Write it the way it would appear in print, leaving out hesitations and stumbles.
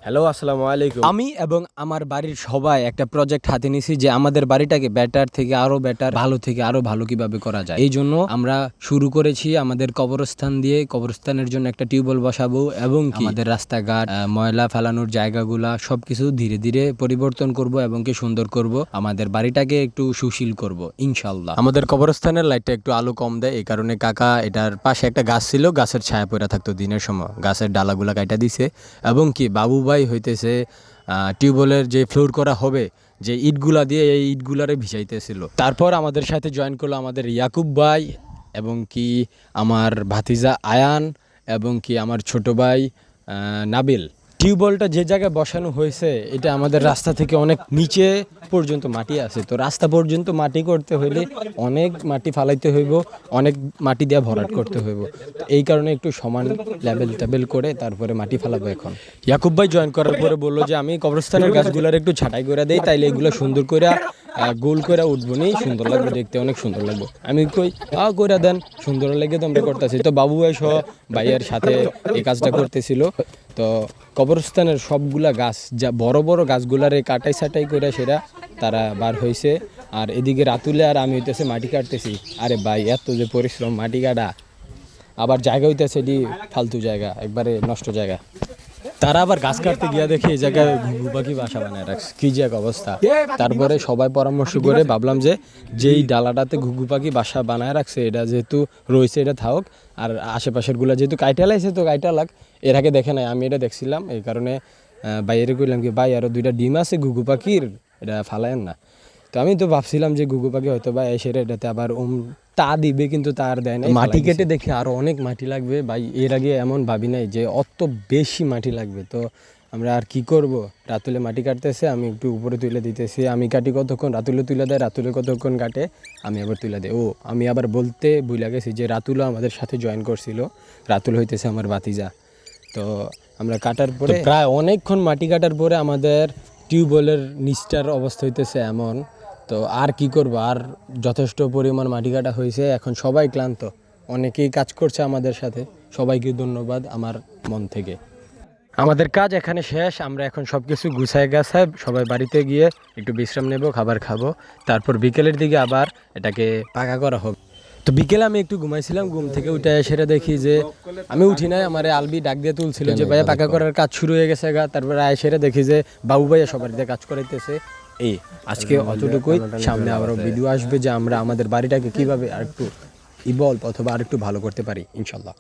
Hello, আসসালামু আলাইকুম। আমি এবং আমার বাড়ির সবাই একটা প্রজেক্ট হাতে নিয়েছি যে আমাদের বাড়িটাকে বেটার থেকে আরো বেটার, ভালো থেকে আরো ভালো কিভাবে করা যায়। এই জন্য আমরা শুরু করেছি আমাদের কবরস্থান দিয়ে। কবরস্থানের জন্য একটা টিউবওয়েল বসাবো এবং আমাদের রাস্তাঘাট, ময়লা ফেলানোর জায়গাগুলা সবকিছু ধীরে ধীরে পরিবর্তন করব এবং কি সুন্দর করব। আমাদের বাড়িটাকে একটু সুশীল করব ইনশাল্লাহ। আমাদের কবরস্থানের লাইটটা একটু আলো কম দেয়, এই কারণে কাকা এটার পাশে একটা গাছ ছিল, গাছের ছায়া পড়ে থাকতো দিনের সময়, গাছের ডালাগুলা কাটা দিছে এবং কি বাবু ভাই হইতেছে টিউবওয়েলের যে ফ্লোর করা হবে, যে ইটগুলা দিয়ে এই ইটগুলারে ভিজাইতেছিল। তারপর আমাদের সাথে জয়েন করলো আমাদের ইয়াকুব ভাই এবং কি আমার ভাতিজা আয়ান এবং কি আমার ছোট ভাই নাবিল। টিউবওয়েলটা যে জায়গায় বসানো হয়েছে এটা আমাদের রাস্তা থেকে অনেক নিচে পর্যন্ত মাটি আছে, তো রাস্তা পর্যন্ত মাটি করতে হইলে অনেক মাটি ফালাইতে হইব, অনেক মাটি দিয়ে ভরাট করতে হইব। তো এই কারণে একটু সমান লেভেল টেবেল করে তারপরে মাটি ফালাবো। এখন ইয়াকুব ভাই জয়েন করার পরে বললো যে আমি কবরস্থানের গাছগুলোর একটু ছাঁটাই করে দেই, তাইলে এগুলো সুন্দর করে গোল করে উঠবো নি, সুন্দর লাগবে দেখতে, অনেক সুন্দর লাগবে। আমি কই করে দেন, সুন্দর লেগে তো আমরা করতেছি। তো বাবু ভাই সহ ভাইয়ের সাথে এই কাজটা করতেছিল। তো কবরস্থানের সবগুলা গাছ, যা বড় বড় গাছগুলারে কাটাই ছাটাই করে সেটা তারা বার হয়েছে। আর এদিকে রাতুলে আর আমি হইতেছে মাটি কাটতেছি। আরে ভাই এত যে পরিশ্রম, মাটি কাটা আবার জায়গা হইতেছে এটি ফালতু জায়গা, একবারে নষ্ট জায়গা। তারা আবার গাছ কাটতে গিয়া দেখে এই জায়গায় ঘুঘু পাখি বাসা বানায় রাখছে, কি যে এক অবস্থা। তারপরে সবাই পরামর্শ করে ভাবলাম যে যেই ডালাটাতে ঘুঘু পাখি বাসা বানায় রাখছে এটা যেহেতু রয়েছে এটা থাক, আর আশেপাশের গুলা যেহেতু কাইটা লাইছে তো কাইটা লাগ। এর আগে দেখে নাই, আমি এটা দেখছিলাম, এই কারণে বাইরে কইলাম কি ভাই আরো 2টা ডিম আছে ঘুঘু পাখির, এটা ফালায়েন না। তো আমি তো ভাবছিলাম যে ঘুঘু পাখি হয়তো বা এসে এটাতে আবার তা দিবে, কিন্তু তার দেয় না। মাটি কেটে দেখে আরো অনেক মাটি লাগবে ভাই, এর আগে এমন ভাবি নাই যে অত বেশি মাটি লাগবে। তো আমরা আর কি করব, রাতুলে মাটি কাটতেছে, আমি একটু উপরে তুলে দিতেছি। আমি কাটি কতক্ষণ, রাতুলে তুলে দেয়, রাতুলে কতক্ষণ কাটে, আমি আবার তুলে দেয়। ও আমি আবার বলতে ভুলে গেছি যে রাতুলও আমাদের সাথে জয়েন করছিল। রাতুল হইতেছে আমার ভাতিজা। তো আমরা কাটার পরে প্রায় অনেকক্ষণ মাটি কাটার পরে আমাদের টিউবওয়েলের নিচটার অবস্থা হইতেছে এমন। তো আর কি করব, আর যথেষ্ট পরিমাণ মাটি কাটা হয়েছে, এখন সবাই ক্লান্ত, অনেকেই কাজ করছে আমাদের সাথে, সবাইকে ধন্যবাদ আমার মন থেকে। আমাদের কাজ এখানে শেষ, আমরা এখন সব কিছু গুছায় গাছায় সবাই বাড়িতে গিয়ে একটু বিশ্রাম নেব, খাবার খাবো, তারপর বিকেলের দিকে আবার এটাকে পাকা করা হবে। তো বিকেলে আমি একটু ঘুমাইছিলাম, ঘুম থেকে উঠে সেটা দেখি যে আমি উঠি নাই, আমার আলবি ডাক দিয়ে তুলছিল যে ভাইয়া পাকা করার কাজ শুরু হয়ে গেছে গা। তারপরে সেটা দেখি যে বাবু ভাইয়া সবার দিয়ে কাজ করাইতেছে। এই আজকে অতটুকুই, সামনে আবারও ভিডিও আসবে যে আমরা আমাদের বাড়িটাকে কিভাবে আর একটু ইভলভ অথবা আর একটু ভালো করতে পারি ইনশাল্লাহ।